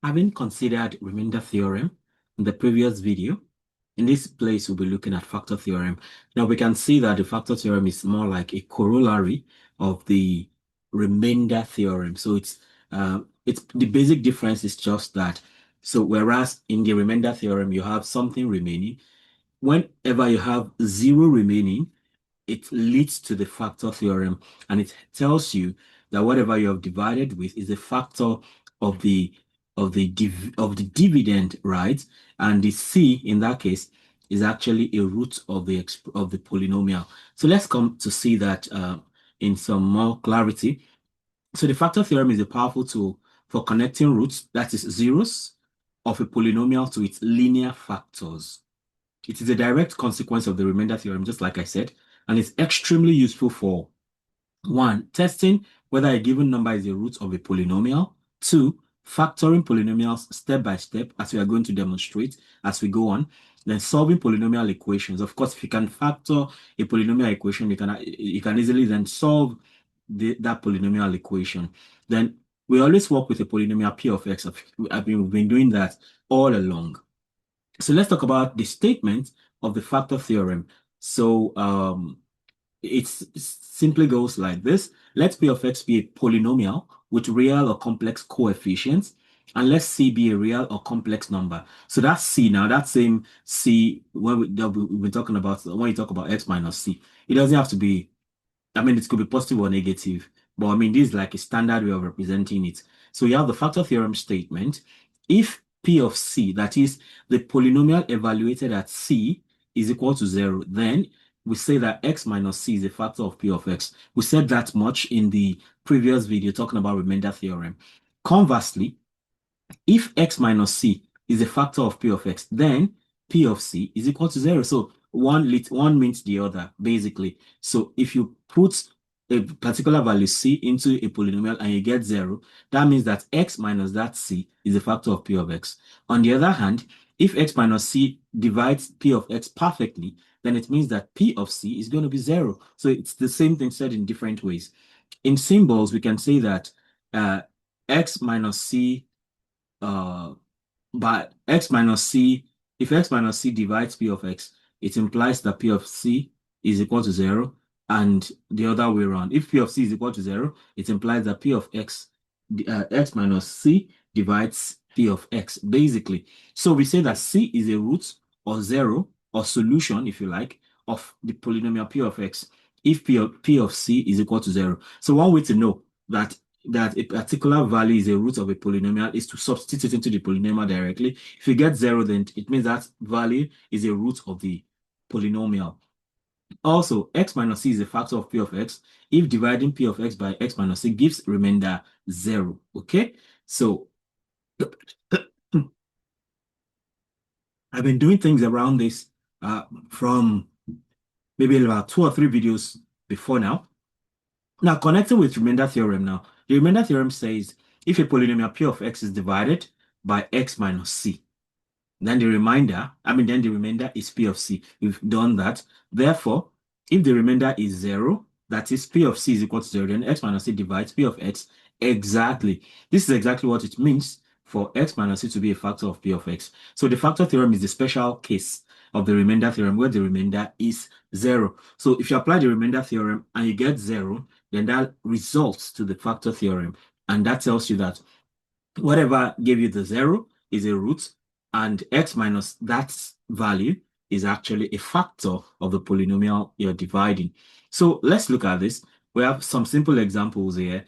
Having considered remainder theorem in the previous video, in this place we'll be looking at factor theorem. Now we can see that the factor theorem is more like a corollary of the remainder theorem. So it's the basic difference is just that. So whereas in the remainder theorem you have something remaining, whenever you have zero remaining, it leads to the factor theorem, and it tells you that whatever you have divided with is a factor of the dividend, right? And the c in that case is actually a root of the polynomial. So let's come to see that in some more clarity. So the factor theorem is a powerful tool for connecting roots, that is zeros, of a polynomial to its linear factors. It is a direct consequence of the remainder theorem, just like I said, and it's extremely useful for 1, testing whether a given number is a root of a polynomial. 2, factoring polynomials step by step, as we are going to demonstrate as we go on. Then solving polynomial equations. Of course, if you can factor a polynomial equation, you can easily then solve that polynomial equation. Then we always work with a polynomial p of x. We've been doing that all along. So let's talk about the statement of the factor theorem. So it simply goes like this. Let p of x be a polynomial with real or complex coefficients, and let c be a real or complex number. So that's c. Now that same c we've been talking about when you talk about x minus c, it doesn't have to be, I mean, it could be positive or negative, but I mean, this is like a standard way of representing it. So you have the factor theorem statement. If p of c, that is the polynomial evaluated at c, is equal to 0, then we say that x minus c is a factor of p of x. We said that much in the previous video talking about remainder theorem. Conversely, if x minus c is a factor of p of x, then p of c is equal to 0. So one means the other, basically. So if you put a particular value c into a polynomial and you get 0, that means that x minus that c is a factor of p of x. On the other hand, if x minus c divides p of x perfectly, then it means that p of c is going to be 0. So it's the same thing said in different ways. In symbols, we can say that x minus c by x minus c, if x minus c divides p of x, it implies that p of c is equal to 0, and the other way around. If p of c is equal to 0, it implies that p of x, x minus c divides p of x, basically. So we say that c is a root or 0 or solution, if you like, of the polynomial p of x if p of c is equal to 0. So one way to know that a particular value is a root of a polynomial is to substitute it into the polynomial directly. If you get 0, then it means that value is a root of the polynomial. Also, x minus c is a factor of p of x if dividing p of x by x minus c gives remainder 0. Okay, so I've been doing things around this from maybe about 2 or 3 videos before now. Now, connecting with remainder theorem now, the remainder theorem says if a polynomial p of x is divided by x minus c, then the remainder is p of c. We've done that. Therefore, if the remainder is 0, that is p of c is equal to 0, then x minus c divides p of x exactly. This is exactly what it means for x minus c to be a factor of p of x. So the factor theorem is the special case of the remainder theorem where the remainder is 0. So if you apply the remainder theorem and you get 0, then that results to the factor theorem. And that tells you that whatever gave you the 0 is a root, and x minus that value is actually a factor of the polynomial you're dividing. So let's look at this. We have some simple examples here.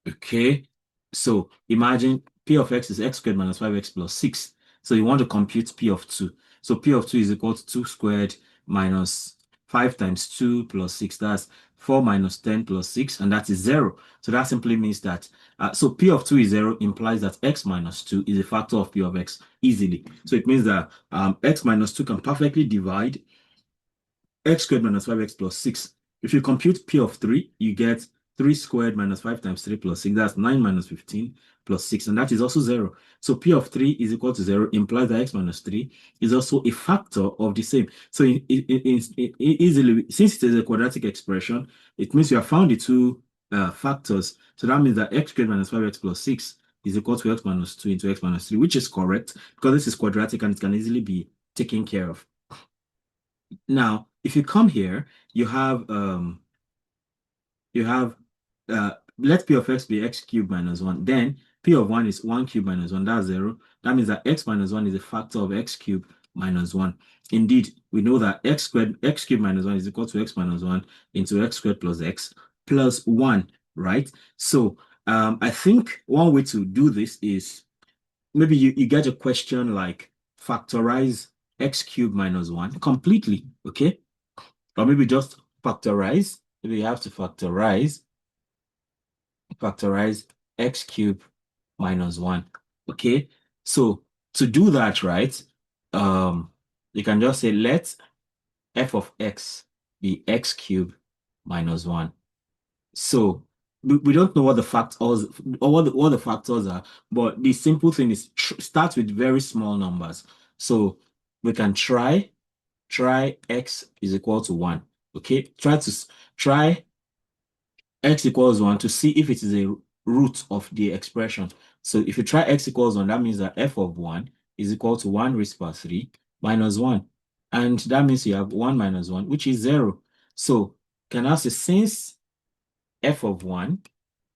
Okay, so imagine p of x is x squared minus 5x plus 6. So you want to compute p of 2. So p of 2 is equal to 2 squared minus 5 times 2 plus 6. That's 4 minus 10 plus 6, and that is 0. So that simply means that, so p of 2 is 0 implies that x minus 2 is a factor of p of x easily. So it means that x minus 2 can perfectly divide x squared minus 5x plus 6. If you compute p of 3, you get 3 squared minus 5 times 3 plus 6. That's 9 minus 15 plus 6, and that is also 0. So p of 3 is equal to 0 implies that x minus 3 is also a factor of the same. So it easily, since it is a quadratic expression, it means you have found the two factors. So that means that x squared minus 5x plus 6 is equal to x minus 2 into x minus 3, which is correct because this is quadratic and it can easily be taken care of. Now, if you come here, you have let p of x be x cubed minus 1. Then p of 1 is 1 cubed minus 1. That's 0. That means that x minus 1 is a factor of x cubed minus 1. Indeed, we know that x cubed minus 1 is equal to x minus 1 into x squared plus x plus 1, right? So I think one way to do this is maybe you get a question like factorize x cubed minus 1 completely, okay? Or maybe just factorize. Maybe you have to factorize x cubed minus 1. Okay, so to do that, right, you can just say let f of x be x cubed minus 1. So we don't know what the factors or what the factors are, but the simple thing is start with very small numbers. So we can try x is equal to 1. Okay, try x equals 1 to see if it is a root of the expression. So if you try x equals 1, that means that f of 1 is equal to 1 raised by 3 minus 1. And that means you have 1 minus 1, which is 0. So can I say since f of 1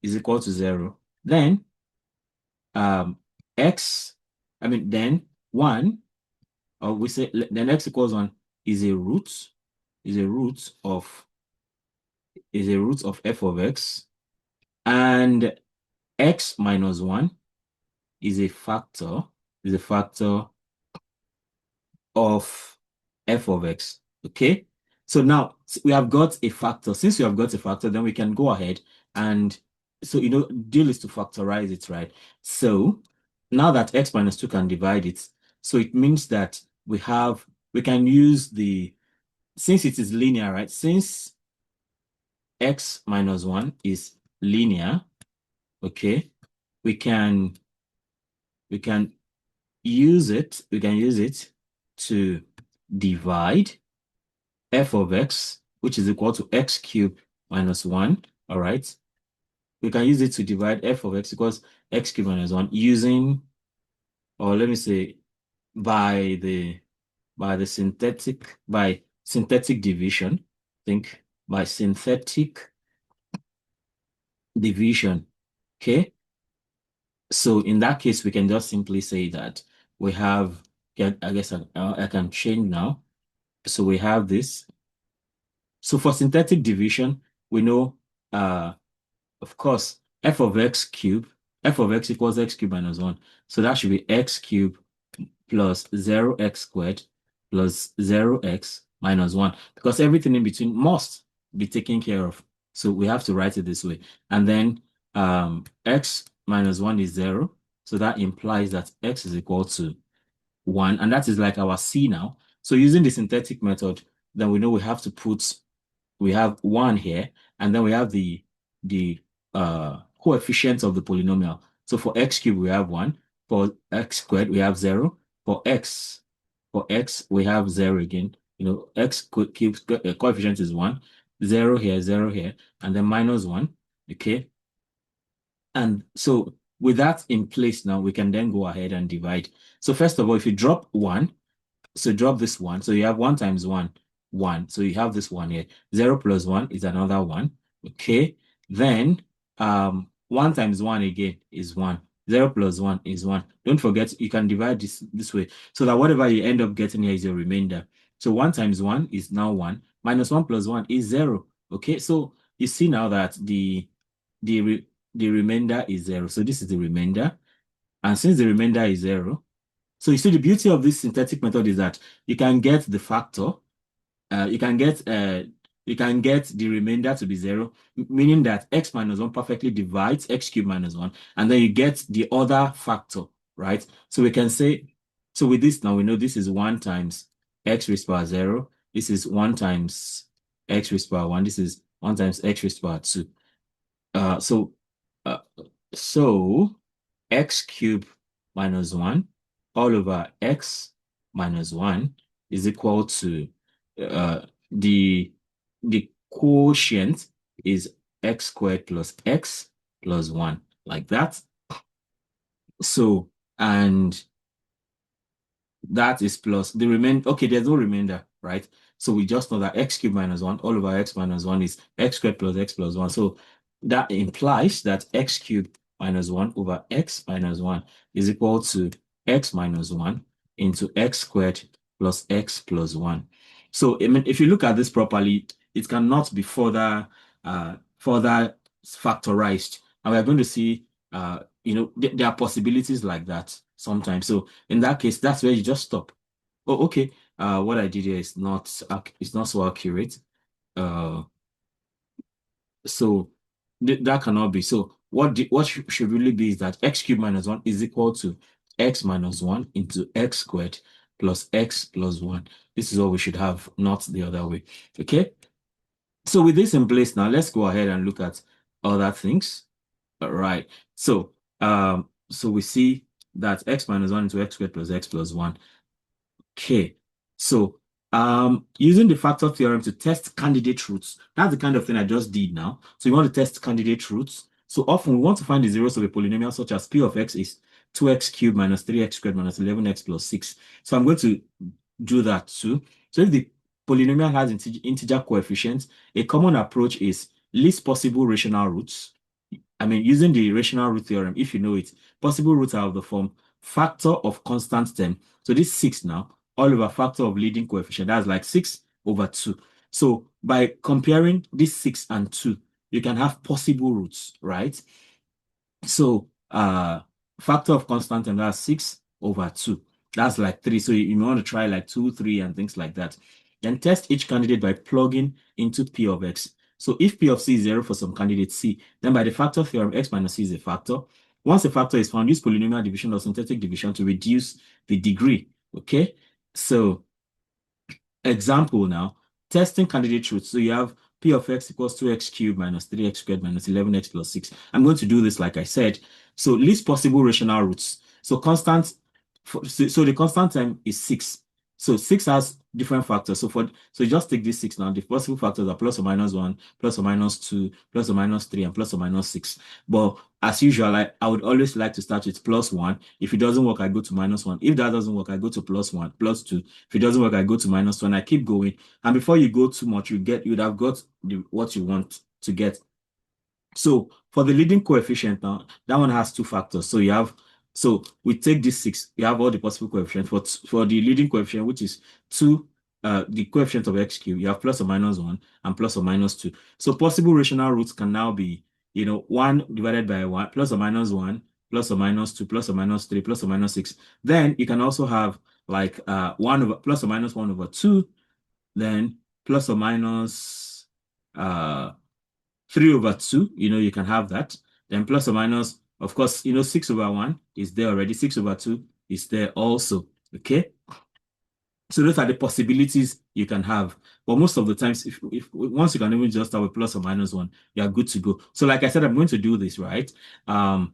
is equal to 0, then then 1, or we say then x equals 1 is a root, of f of x, and x minus 1 is a factor of f of x. Okay, so now we have got a factor. Since we have got a factor, then we can go ahead and deal is to factorize it, right? So now that x minus 2 can divide it, so it means that we can use since it is linear, right? Since x minus 1 is linear, okay, we can use it to divide f of x, which is equal to x cubed minus 1. All right, we can use it to divide f of x equals x cubed minus 1 using, or let me say, by synthetic division. Think by synthetic division. Okay, so in that case, we can just simply say that we have, I guess I can change now. So we have this. So for synthetic division, we know, of course, f of x equals x cubed minus 1. So that should be x cubed plus 0x squared plus 0x minus 1, because everything in between must be taken care of. So we have to write it this way. And then x minus 1 is 0. So that implies that x is equal to 1. And that is like our c now. So using the synthetic method, then we know we have 1 here, and then we have the coefficients of the polynomial. So for x cubed, we have 1. For x squared, we have 0. For x, we have 0 again. X cubed coefficient is 1. 0 here, 0 here, and then minus 1. Okay. And so with that in place now, we can then go ahead and divide. So first of all, if you drop 1, so drop this 1. So you have 1 times 1, 1. So you have this 1 here. 0 plus 1 is another 1. Okay. Then 1 times 1 again is 1. 0 plus 1 is 1. Don't forget, you can divide this way so that whatever you end up getting here is your remainder. So 1 times 1 is now 1. Minus 1 plus 1 is 0. Okay. So you see now that the remainder is 0. So this is the remainder. And since the remainder is 0, so you see the beauty of this synthetic method is that you can get the factor, you can get the remainder to be 0, meaning that x minus 1 perfectly divides x cubed minus 1, and then you get the other factor, right? So we can say, so with this now, we know this is 1 times x raised to power 0. This is 1 times x raised to power 1. This is 1 times x raised to power 2. Uh, so x cubed minus 1 all over x minus 1 is equal to the quotient is x squared plus x plus 1, like that. So, and that is plus the remainder. Okay, there's no remainder, right? So we just know that x cubed minus 1 all over x minus 1 is x squared plus x plus 1. So that implies that x cubed minus 1 over x minus 1 is equal to x minus 1 into x squared plus x plus 1. So I mean, if you look at this properly, it cannot be further factorized. And we're going to see there are possibilities like that sometimes. So in that case, that's where you just stop. Oh, okay. What I did here is not so accurate. So that cannot be. So what should really be is that x cubed minus 1 is equal to x minus 1 into x squared plus x plus 1. This is what we should have, not the other way. Okay. So with this in place now, let's go ahead and look at other things. All right. So we see that x minus 1 into x squared plus x plus 1. Okay. So using the factor theorem to test candidate roots, that's the kind of thing I just did now. So you want to test candidate roots. So often we want to find the zeros of a polynomial such as p of x is 2x cubed minus 3x squared minus 11x plus 6. So I'm going to do that too. So if the polynomial has integer coefficients, a common approach is least possible rational roots. I mean, using the rational root theorem, if you know it, possible roots are of the form factor of constant term. So this 6 now, all over factor of leading coefficient. That's like 6 over 2. So by comparing this 6 and 2, you can have possible roots, right? So factor of constant term, that's 6 over 2. That's like 3. So you want to try like 2, 3, and things like that. Then test each candidate by plugging into P of X. So if P of C is 0 for some candidate C, then by the factor theorem, X minus C is a factor. Once a factor is found, use polynomial division or synthetic division to reduce the degree. Okay? So example now, testing candidate roots. So you have P of X equals 2x cubed minus 3x squared minus 11x plus 6. I'm going to do this like I said. So least possible rational roots. So so the constant term is 6. So 6 has different factors. So you just take this 6 now. The possible factors are plus or minus 1, plus or minus 2, plus or minus 3, and plus or minus 6. But as usual, I would always like to start with plus 1. If it doesn't work, I go to minus 1. If that doesn't work, I go to plus 1, plus 2. If it doesn't work, I go to minus 1. I keep going. And before you go too much, you'd have got what you want to get. So for the leading coefficient now, that one has 2 factors. So we take this 6, you have all the possible coefficients. For the leading coefficient, which is 2, the coefficient of x cubed, you have plus or minus 1 and plus or minus 2. So possible rational roots can now be, 1 divided by 1, plus or minus 1, plus or minus 2, plus or minus 3, plus or minus 6. Then you can also have like 1 over plus or minus 1 over 2, then plus or minus 3 over 2, you can have that. Then plus or minus, of course, 6 over 1 is there already. 6 over 2 is there also. Okay. So those are the possibilities you can have. But most of the times, if once you can even just have a plus or minus 1, you are good to go. So like I said, I'm going to do this, right? So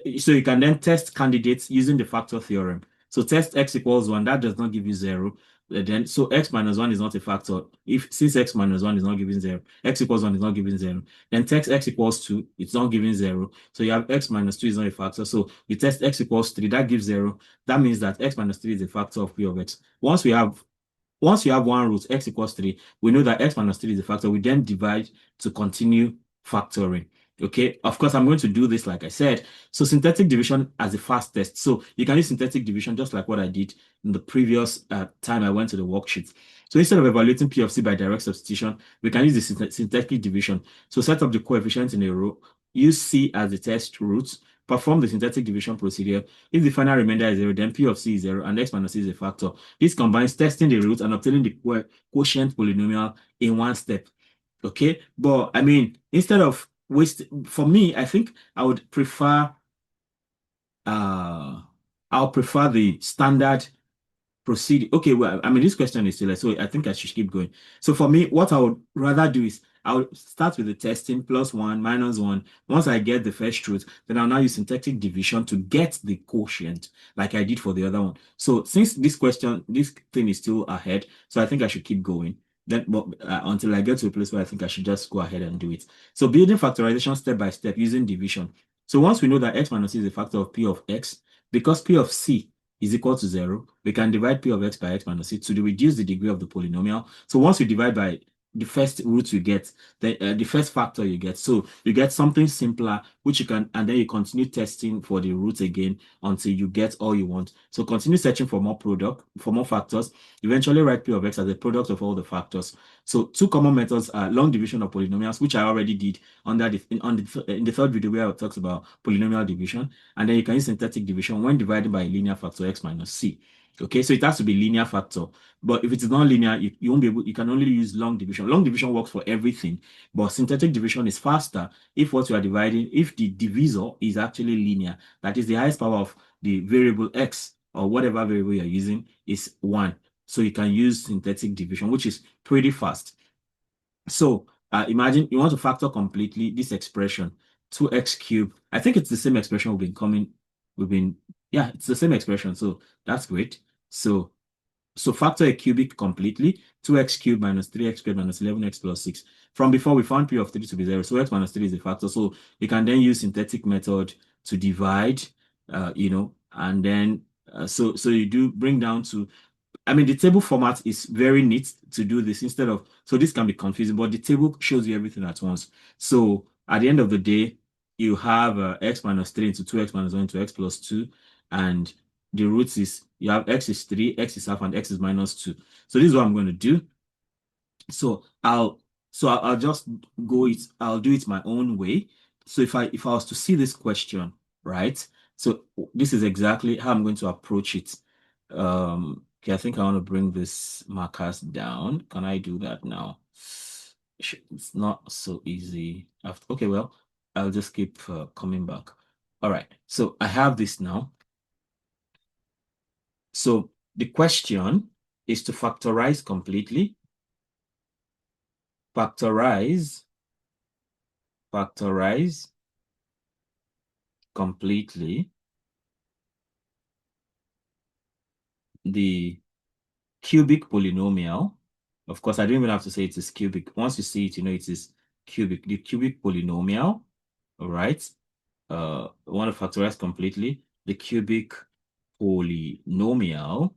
you can then test candidates using the factor theorem. So test x equals 1, that does not give you 0. So x minus 1 is not a factor. Since x minus 1 is not giving 0, x equals 1 is not giving 0. Then test x equals 2, it's not giving 0. So you have x minus 2 is not a factor. So you test x equals 3, that gives 0. That means that x minus 3 is a factor of P of x. Once you have one root, x equals 3, we know that x minus 3 is a factor. We then divide to continue factoring. Okay, of course, I'm going to do this like I said. So synthetic division as a fast test. So you can use synthetic division just like what I did in the previous time I went to the worksheet. So instead of evaluating P of C by direct substitution, we can use the synthetic division. So set up the coefficients in a row, use C as the test root, perform the synthetic division procedure. If the final remainder is 0, then P of C is 0 and x minus C is a factor. This combines testing the root and obtaining the quotient polynomial in one step. Okay, but I mean, instead of for me, I think I would prefer I'll prefer the standard procedure. Okay, well, I mean, this question is still so I think I should keep going. So for me, what I would rather do is I would start with the testing plus 1, minus 1. Once I get the first truth, then I'll now use syntactic division to get the quotient like I did for the other one. So since this thing is still ahead, so I think I should keep going. Then, until I get to a place where I think I should just go ahead and do it. So building factorization step by step using division. So once we know that x minus c is a factor of p of x, because p of c is equal to 0, we can divide p of x by x minus c to reduce the degree of the polynomial. So once we divide by the first root you get, the first factor you get, so you get something simpler, which you can, and then you continue testing for the root again until you get all you want. So continue searching for more factors. Eventually write p of x as a product of all the factors. So two common methods are long division of polynomials, which I already did in the third video where I talked about polynomial division, and then you can use synthetic division when dividing by a linear factor x minus c. Okay, so it has to be linear factor. But if it is not linear, you won't be able, you can only use long division. Long division works for everything, but synthetic division is faster if what you are dividing, if the divisor is actually linear, that is the highest power of the variable x or whatever variable you're using is 1. So you can use synthetic division, which is pretty fast. So imagine you want to factor completely this expression, 2x cubed. I think it's the same expression yeah, it's the same expression. So that's great. So factor a cubic completely, 2x cubed minus 3x squared minus 11x plus 6. From before, we found p of 3 to be 0, so x minus 3 is a factor. So you can then use synthetic method to divide, and then, so you do bring down to, I mean, the table format is very neat to do this instead of, so this can be confusing, but the table shows you everything at once. So at the end of the day, you have x minus 3 into 2x minus 1 into x plus 2, and the roots is, you have x is 3, x is half, and x is minus 2. So this is what I'm going to do. So I'll just I'll do it my own way. So if I was to see this question, right? So this is exactly how I'm going to approach it. Okay, I think I want to bring this markers down. Can I do that now? It's not so easy. Okay, well, I'll just keep coming back. All right, so I have this now. So the question is to factorize completely. Factorize completely the cubic polynomial. Of course, I don't even have to say it is cubic. Once you see it, you know it is cubic. The cubic polynomial, all right? I want to factorize completely the cubic polynomial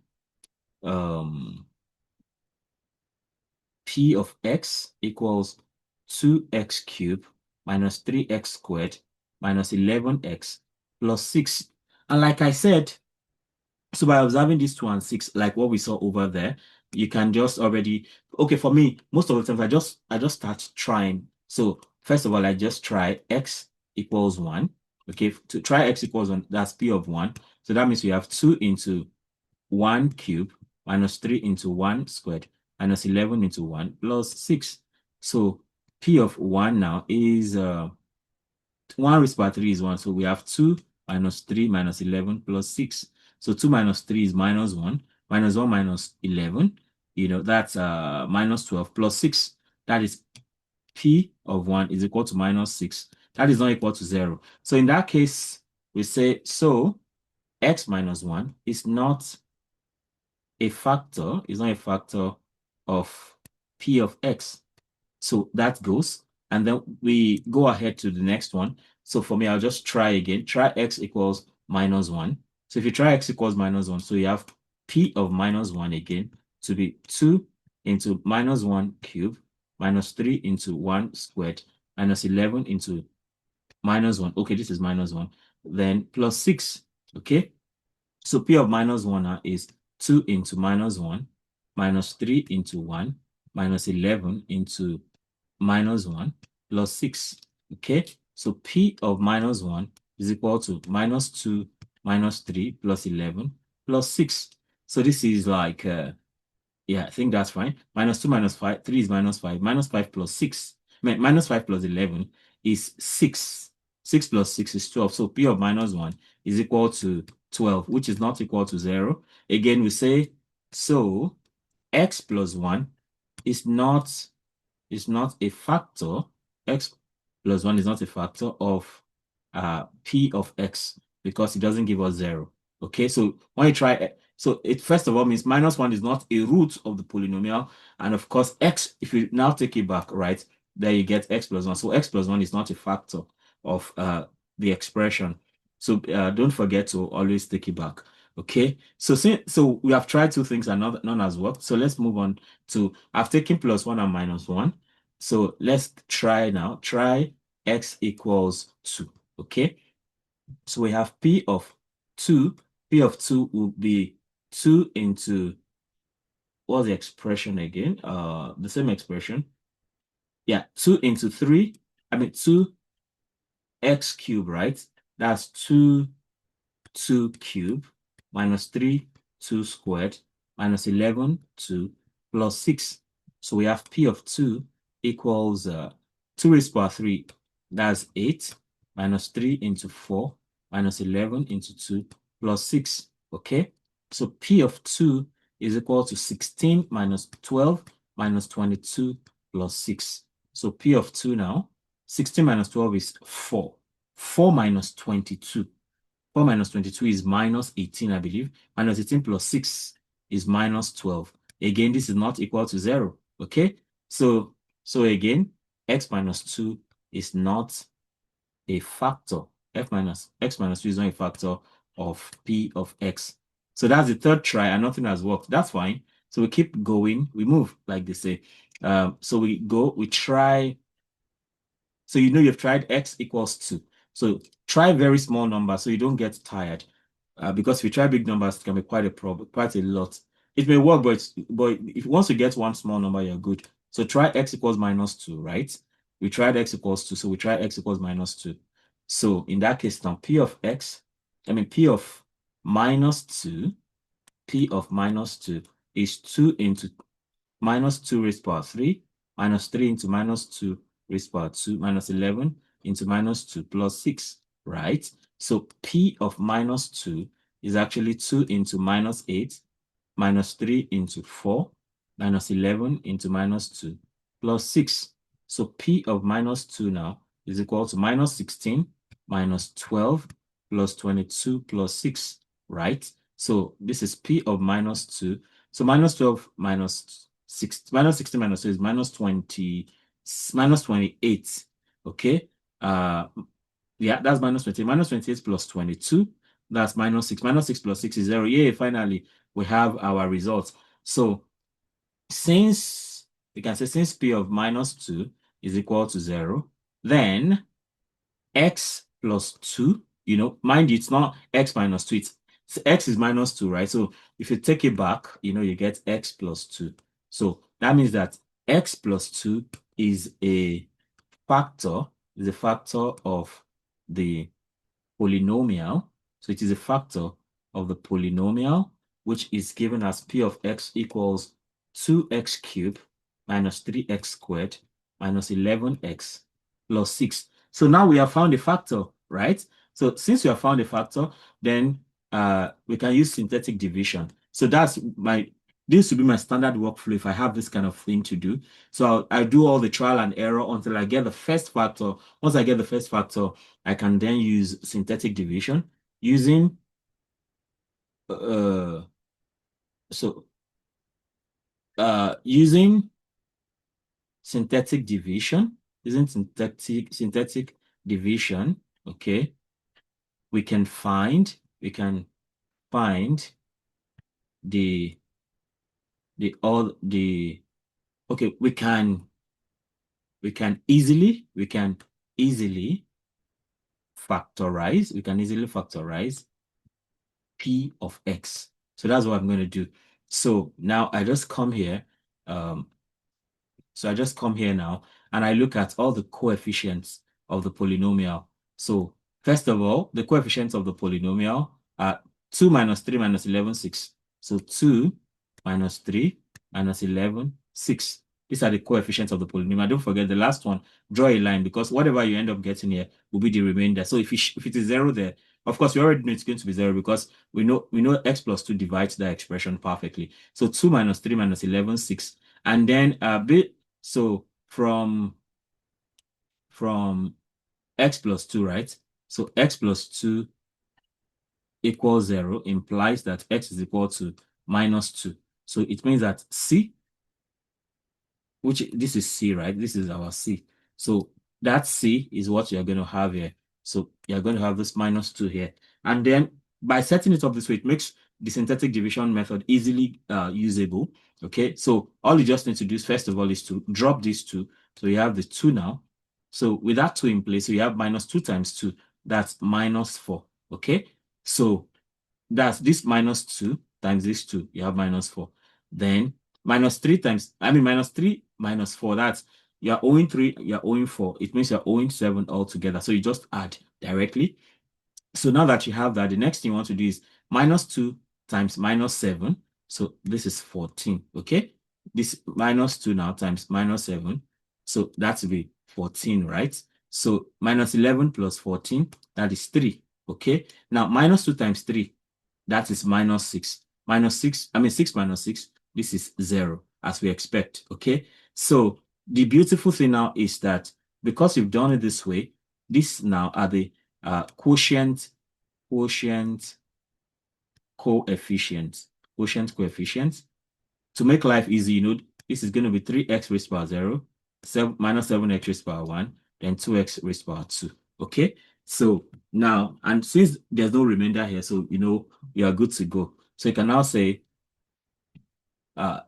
p of x equals 2x cubed minus 3x squared minus 11x plus 6. And like I said, so by observing these 2 and 6, like what we saw over there, you can just already, okay, for me, most of the times I just start trying. So first of all, I just try x equals 1. Okay, to try x equals 1, that's p of 1. So that means we have 2 into 1 cubed minus 3 into 1 squared minus 11 into 1 plus 6. So p of 1 now is 1 raised by 3 is 1. So we have 2 minus 3 minus 11 plus 6. So 2 minus 3 is minus 1. Minus 1 minus 11. That's minus 12 plus 6. That is p of 1 is equal to minus 6. That is not equal to 0. So in that case, we say, so x minus 1 is not a factor, of p of x. So that goes. And then we go ahead to the next one. So for me, I'll just try again. Try x equals minus 1. So if you try x equals minus 1, so you have p of minus 1 again to be 2 into minus 1 cubed minus 3 into 1 squared minus 11 into minus 1. Okay, this is minus 1. Then plus 6. Okay. So p of minus 1 is 2 into minus 1 minus 3 into 1 minus 11 into minus 1 plus 6. Okay, so p of minus 1 is equal to minus 2 minus 3 plus 11 plus 6. So this is like, yeah, I think that's fine. Minus 2 minus 5, 3 is minus 5. Minus 5 plus 6, minus 5 plus 11 is 6. 6 plus 6 is 12. So p of minus 1 is equal to 12, which is not equal to 0. Again, we say, so x plus 1 is not a factor. X plus 1 is not a factor of p of x because it doesn't give us 0. Okay, so when you try, So it first of all means -1 is not a root of the polynomial. And of course, x, if you now take it back, right, there you get x plus 1. So x plus 1 is not a factor of the expression. So don't forget to always take it back. Okay, so we have tried two things and none has worked. So let's move on to, I've taken +1 and -1. So let's try now. Try x equals 2. Okay, so we have P of 2. P of 2 will be 2 into, what's the expression again? The same expression. Yeah, 2 into 3. I mean 2x cubed, right? That's 2 cubed minus 3, 2 squared minus 11, 2 plus 6. So we have P of 2 equals 2 raised to power 3. That's 8 minus 3 into 4 minus 11 into 2 plus 6. Okay, so P of 2 is equal to 16 minus 12 minus 22 plus 6. So P of 2 now, 16 minus 12 is 4. 4 minus 22. 4 minus 22 is minus 18, I believe. Minus 18 plus 6 is minus 12. Again, this is not equal to 0. Okay? So again, x minus 2 is not a factor. X minus 2 is not a factor of P of x. So that's the third try and nothing has worked. That's fine. So we keep going. We move, like they say. So we try. So you know you've tried x equals 2. So try very small numbers so you don't get tired. Because if you try big numbers, it can be quite a problem, quite a lot. It may work, but if once you get one small number, you're good. So try x equals -2, right? We tried x equals 2, so we try x equals -2. So in that case, now P of -2, P of -2 is 2 into -2 raised to power 3, minus 3 into -2 raised to power 2, minus 11 into -2 plus 6, right? So P of -2 is actually 2 into -8, minus 3 into 4, minus 11 into -2 plus 6. So P of -2 now is equal to -16 minus 12 plus 22 plus 6, right? So this is P of -2. So -12 minus 6, -16 minus 2 is -28. Okay. Yeah, that's -20. -28 plus 22. That's -6. -6 plus 6 is 0. Yeah, finally, we have our results. So since we can say since P of -2 is equal to 0, then x plus 2, mind you, it's not x minus 2, x is -2, right? So if you take it back, you get x plus 2. So that means that x plus 2 is a factor, of the polynomial. So it is a factor of the polynomial, which is given as P of x equals 2x cubed minus 3x squared minus 11x plus 6. So now we have found a factor, right? So since we have found a factor, then we can use synthetic division. So this will be my standard workflow if I have this kind of thing to do. So I'll do all the trial and error until I get the first factor. Once I get the first factor, I can then use synthetic division using using synthetic division, okay, we can find the okay, we can easily factorize P of x. So that's what I'm going to do. So now I just come here. Now and I look at all the coefficients of the polynomial. So first of all, the coefficients of the polynomial are 2 minus 3 minus 11, 6. So 2 minus 3 minus 11, 6. These are the coefficients of the polynomial. Don't forget the last one, draw a line, because whatever you end up getting here will be the remainder. So if it is 0 there, of course, we already know it's going to be 0 because we know x plus 2 divides that expression perfectly. So 2 minus 3 minus 11, 6. And then so from x plus 2, right? So x plus 2 equals 0 implies that x is equal to -2. So it means that C, which this is C, right? This is our C. So that C is what you're going to have here. So you're going to have this -2 here. And then by setting it up this way, it makes the synthetic division method easily usable. Okay, so all you just need to do is, first of all, is to drop these two. So you have the 2 now. So with that 2 in place, so you have -2 times 2. That's -4. Okay, so that's this -2 times this 2. You have -4. Then -3 times, -3 minus 4. That's you're owing 3, you're owing 4. It means you're owing 7 altogether. So you just add directly. So now that you have that, the next thing you want to do is -2 times -7. So this is 14. Okay. This -2 now times -7. So that will be 14, right? So -11 plus 14, that is 3. Okay. Now -2 times 3, that is -6. -6 minus 6, this is 0, as we expect. Okay. So the beautiful thing now is that because you've done it this way, these now are the quotient coefficients. To make life easy, this is going to be 3x raised to power 0, -7x raised to power 1, then 2x raised to power 2. Okay, so now, and since there's no remainder here, so you are good to go. So you can now say, all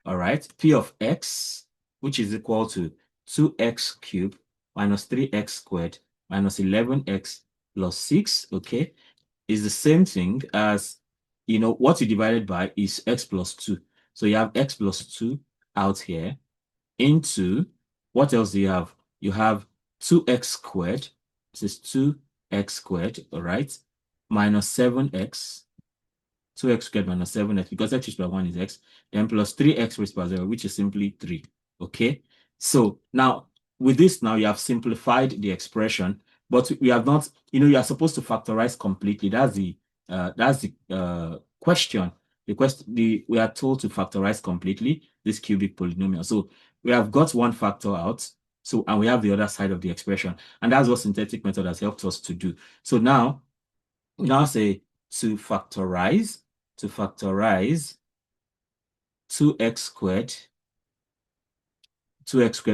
right, P of x, which is equal to 2x cubed minus 3x squared minus 11x plus 6, okay, is the same thing as, what you divided by is x plus 2. So you have x plus 2 out here into, what else do you have? You have 2x squared. This is 2x squared, all right, minus 7x. 2x squared minus 7x, because x raised by 1 is x, then plus 3x raised by 0, which is simply 3. Okay, so now with this, now you have simplified the expression, but we have not, you are supposed to factorize completely. That's the question. We are told to factorize completely this cubic polynomial. So we have got one factor out, so, and we have the other side of the expression, and that's what synthetic method has helped us to do. So now say to factorize 2x squared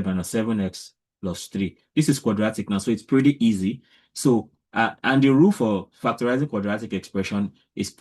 minus 7x plus 3. This is quadratic now, so it's pretty easy. So, and the rule for factorizing quadratic expression is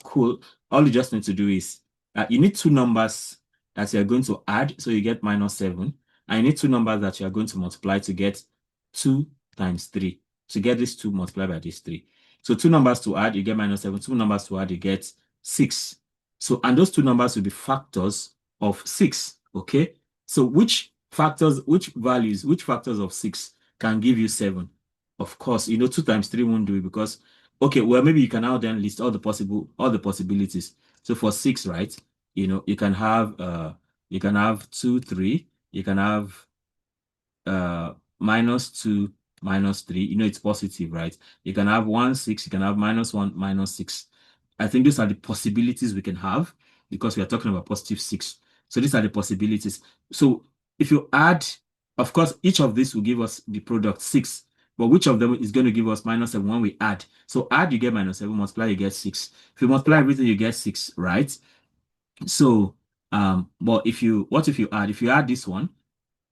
cool. All you just need to do is, you need two numbers that you're going to add, so you get -7. And you need two numbers that you are going to multiply to get 2 times 3. To get this 2 multiplied by this 3. So two numbers to add, you get -7. Two numbers to add, you get 6. So, and those two numbers will be factors of 6, okay? So which factors of 6 can give you 7? Of course, 2 times 3 won't do it because, okay, well, maybe you can now then list all the possibilities. So for 6, right, you can have 2, 3, you can have -2, -3, it's positive, right? You can have 1, 6, you can have -1, -6. I think these are the possibilities we can have because we are talking about +6. So these are the possibilities. So if you add, of course, each of these will give us the product 6, but which of them is going to give us -7 when we add? So add, you get -7, multiply, you get 6. If you multiply everything, you get 6, right? So, but if you add this one,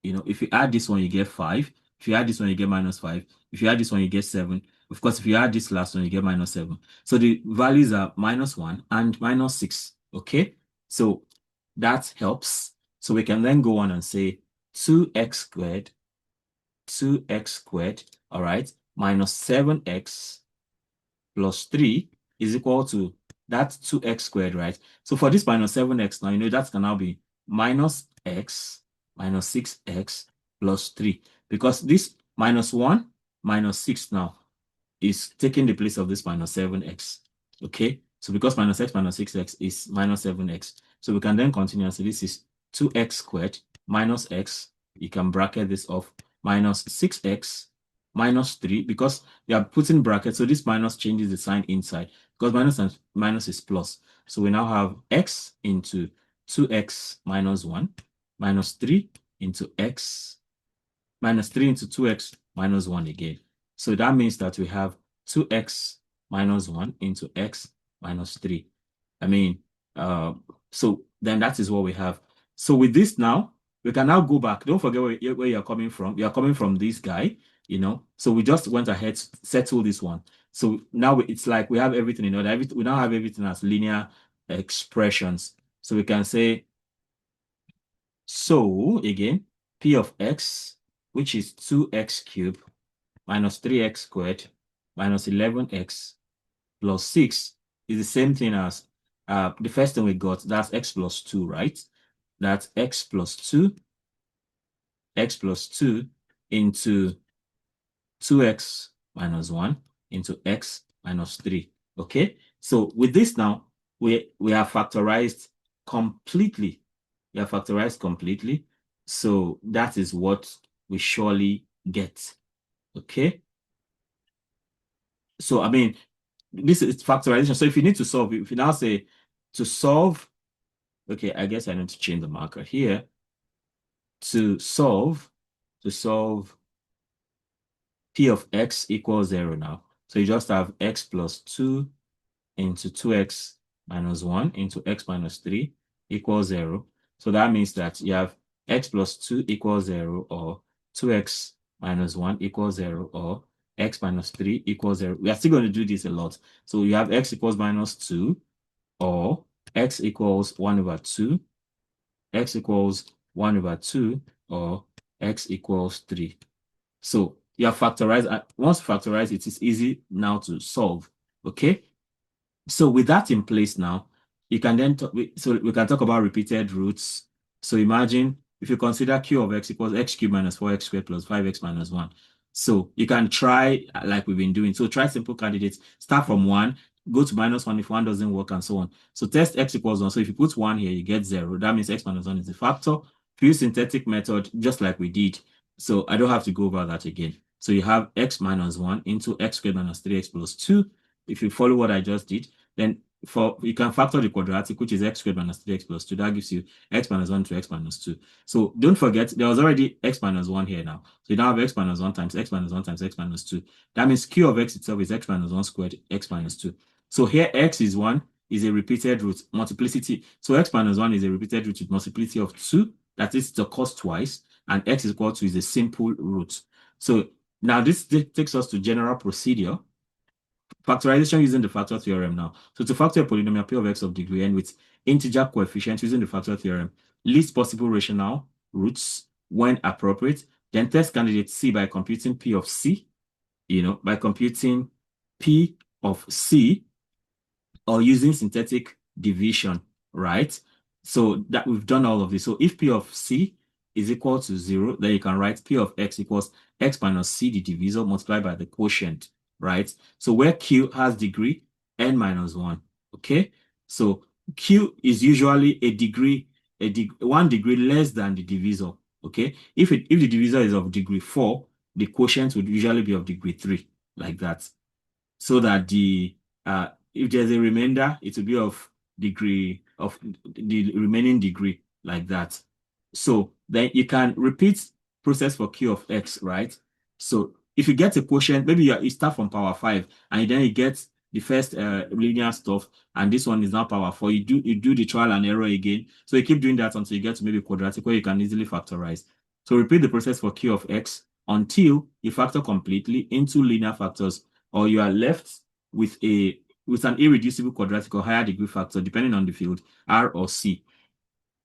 if you add this one, you get 5. If you add this one, you get -5. If you add this one, you get 7. Of course, if you add this last one, you get -7. So the values are -1 and -6. Okay, so that helps. So we can then go on and say 2x squared, all right, minus 7x plus 3 is equal to that 2x squared, right? So for this minus 7x now, that can now be -x minus 6x plus 3, because this -1 minus 6 now is taking the place of this minus 7x. Okay, so because -x minus 6x is -7x, so we can then continue and say this is 2x squared minus x, you can bracket this off, minus 6x minus 3, because you are putting brackets, so this minus changes the sign inside, because minus and minus is plus. So we now have x into 2x minus 1 minus 3 into x minus 3 into 2x minus 1 again. So that means that we have 2x minus 1 into x minus 3. I mean, so then that is what we have. So with this now, we can now go back. Don't forget where you're coming from. You're coming from this guy, So we just went ahead to settle this one. So now it's like we have everything in order. We now have everything as linear expressions. So we can say, so again, p of x, which is 2x cubed minus 3x squared minus 11x plus 6 is the same thing as the first thing we got. That's x plus 2, right? That's x plus 2 into 2x minus 1 into x minus 3. Okay? So with this now, we have factorized completely. We have factorized completely. So that is what we surely get. Okay? So, I mean, this is factorization. So if you need to solve, if you now say to solve, okay, I guess I need to change the marker here. To solve p of x equals 0 now. So you just have x plus 2 into 2x minus 1 into x minus 3 equals 0. So that means that you have x plus 2 equals 0 or 2x minus 1 equals 0 or x minus 3 equals 0. We are still going to do this a lot. So you have x equals minus 2 or x equals 1 over 2, x equals 1 over 2 or x equals 3. So you have factorized. Once factorized, it is easy now to solve. Okay. So with that in place now, you can then so we can talk about repeated roots. So imagine if you consider q of x equals x cubed minus 4x squared plus 5x minus 1. So you can try like we've been doing. So try simple candidates. Start from 1, go to minus 1 if 1 doesn't work, and so on. So test x equals 1. So if you put 1 here, you get 0. That means x minus 1 is a factor. If you use synthetic method, just like we did. So I don't have to go over that again. So you have x minus 1 into x squared minus 3x plus 2. If you follow what I just did, then you can factor the quadratic, which is x squared minus 3x plus 2. That gives you x minus 1 to x minus 2. So don't forget, there was already x minus 1 here now. So you now have x minus 1 times x minus 1 times x minus 2. That means q of x itself is x minus 1 squared x minus 2. So here x is 1, is a repeated root, multiplicity. So x minus 1 is a repeated root with multiplicity of 2. That is the cost twice. And x is equal to is a simple root. So now this takes us to general procedure. Factorization using the factor theorem now. So to factor a polynomial p of x of degree n with integer coefficients using the factor theorem, least possible rational roots when appropriate, then test candidate C by computing p of c, by computing p of c or using synthetic division, right? So that we've done all of this. So if p of c is equal to 0, then you can write p of x equals x minus c, the divisor, multiplied by the quotient, right? So where q has degree, n minus 1, okay? So q is usually a degree, 1 degree less than the divisor, okay? If the divisor is of degree 4, the quotient would usually be of degree 3, like that. So that if there's a remainder, it will be of degree of the remaining degree, like that. So then you can repeat process for q of x, right? So if you get a quotient, maybe you start from power 5 and then you get the first linear stuff, and this one is now power 4. You do the trial and error again. So you keep doing that until you get to maybe quadratic, where you can easily factorize. So repeat the process for q of x until you factor completely into linear factors, or you are left with an irreducible quadratic or higher degree factor, depending on the field, R or C.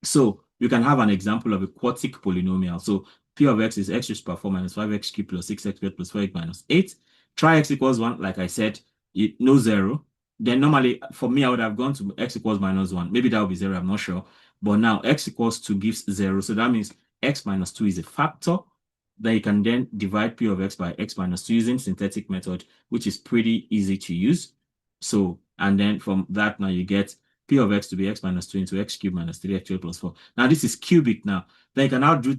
So you can have an example of a quartic polynomial. So p of x is x raised to the power 4 minus 5x cubed plus 6x squared plus 4x minus 8. Try x equals 1, like I said, no 0. Then normally, for me, I would have gone to x equals minus 1. Maybe that would be 0, I'm not sure. But now x equals 2 gives 0. So that means x minus 2 is a factor. Then you can then divide p of x by x minus 2 using synthetic method, which is pretty easy to use. So, and then from that now you get p of x to be x minus 2 into x cubed minus 3x squared plus 4. Now this is cubic now. Then you can now do,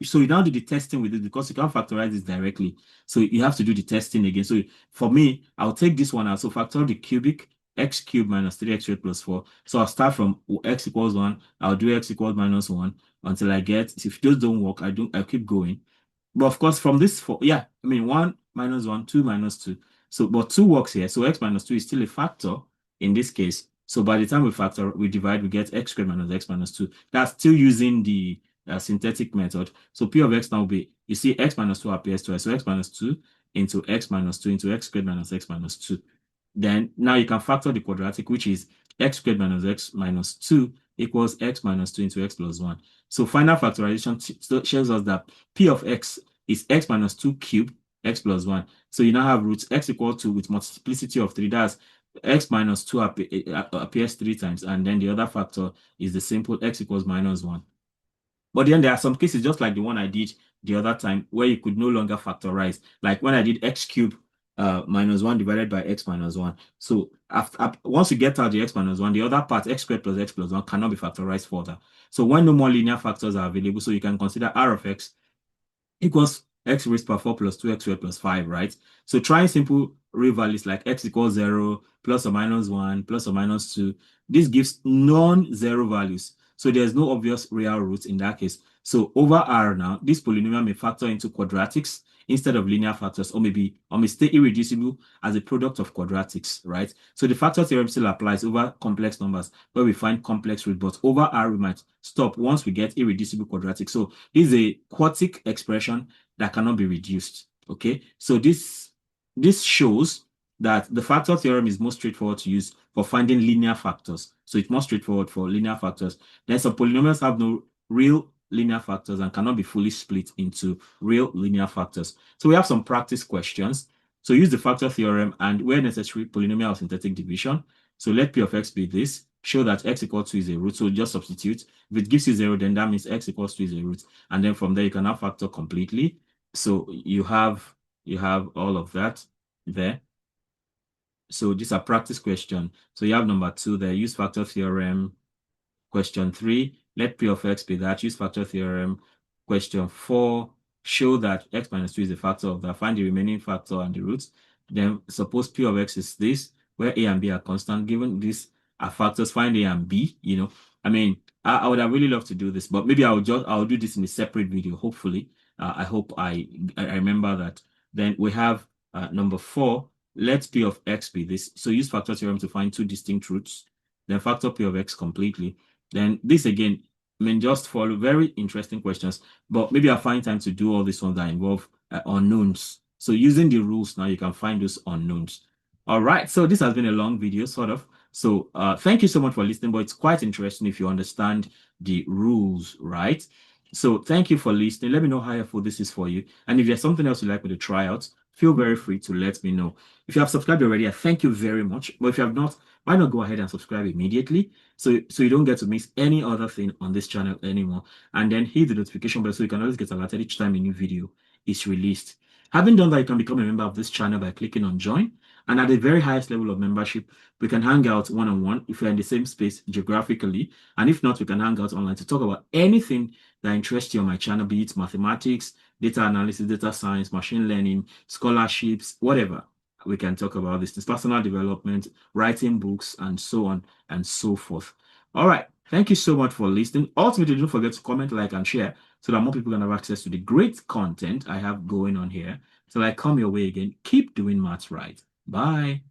so you now do the testing with it because you can't factorize this directly. So you have to do the testing again. So for me, I'll take this one out. So factor the cubic, x cubed minus 3x squared plus 4. So I'll start from x equals 1. I'll do x equals minus 1 until I get, if those don't work, I keep going. But of course, from this, I mean, 1 minus 1, 2 minus 2. So, but 2 works here. So x minus 2 is still a factor in this case. So by the time we divide, we get x squared minus x minus 2. That's still using the synthetic method. So p of x now will be, you see x minus 2 appears twice. So x minus 2 into x minus 2 into x squared minus x minus 2. Then now you can factor the quadratic, which is x squared minus x minus 2 equals x minus 2 into x plus 1. So final factorization shows us that p of x is x minus 2 cubed x plus 1. So you now have roots x equal to, with multiplicity of 3, that's x minus 2 appears 3 times, and then the other factor is the simple x equals minus 1. But then there are some cases, just like the one I did the other time, where you could no longer factorize. Like when I did x cubed minus 1 divided by x minus 1. So once you get out the x minus 1, the other part, x squared plus x plus 1, cannot be factorized further. So when no more linear factors are available, so you can consider r of x equals x raised to 4 plus 2x squared plus 5, right? So trying simple real values like x equals 0, plus or minus 1, plus or minus 2, this gives non-zero values. So there's no obvious real roots in that case. So over R now, this polynomial may factor into quadratics instead of linear factors, or may stay irreducible as a product of quadratics, right? So the factor theorem still applies over complex numbers where we find complex roots, but over R we might stop once we get irreducible quadratics. So this is a quartic expression that cannot be reduced, okay? So this shows that the factor theorem is most straightforward to use for finding linear factors. So it's more straightforward for linear factors. Then some polynomials have no real linear factors and cannot be fully split into real linear factors. So we have some practice questions. So use the factor theorem and, where necessary, polynomial synthetic division. So let p of x be this. Show that x equals 2 is a root. So just substitute. If it gives you 0, then that means x equals 2 is a root. And then from there, you can now factor completely. So you have all of that there. So these are practice questions. So you have number 2 there. Use factor theorem. Question 3, let p of x be that. Use factor theorem. Question 4, show that x minus 2 is a factor of that. Find the remaining factor and the roots. Then suppose p of x is this, where a and b are constant. Given these are factors, find a and b. I mean, I would have really loved to do this, but maybe I'll do this in a separate video, hopefully. I hope I remember that. Then we have number 4, let p of x be this. So use factor theorem to find 2 distinct roots. Then factor p of x completely. Then this again, I mean, just follow very interesting questions, but maybe I'll find time to do all these ones that involve unknowns. So using the rules now, you can find those unknowns. All right, so this has been a long video, sort of. So thank you so much for listening, but it's quite interesting if you understand the rules, right? So thank you for listening. Let me know how helpful this is for you. And if there's something else you'd like me to try out, feel very free to let me know. If you have subscribed already, I thank you very much. But if you have not, why not go ahead and subscribe immediately so you don't get to miss any other thing on this channel anymore. And then hit the notification bell so you can always get alerted each time a new video is released. Having done that, you can become a member of this channel by clicking on join. And at the very highest level of membership, we can hang out one-on-one if we're in the same space geographically. And if not, we can hang out online to talk about anything that interests you on my channel, be it mathematics, data analysis, data science, machine learning, scholarships, whatever. We can talk about this, personal development, writing books, and so on and so forth. All right. Thank you so much for listening. Ultimately, don't forget to comment, like, and share so that more people can have access to the great content I have going on here. Till I come your way again, keep doing maths right. Bye.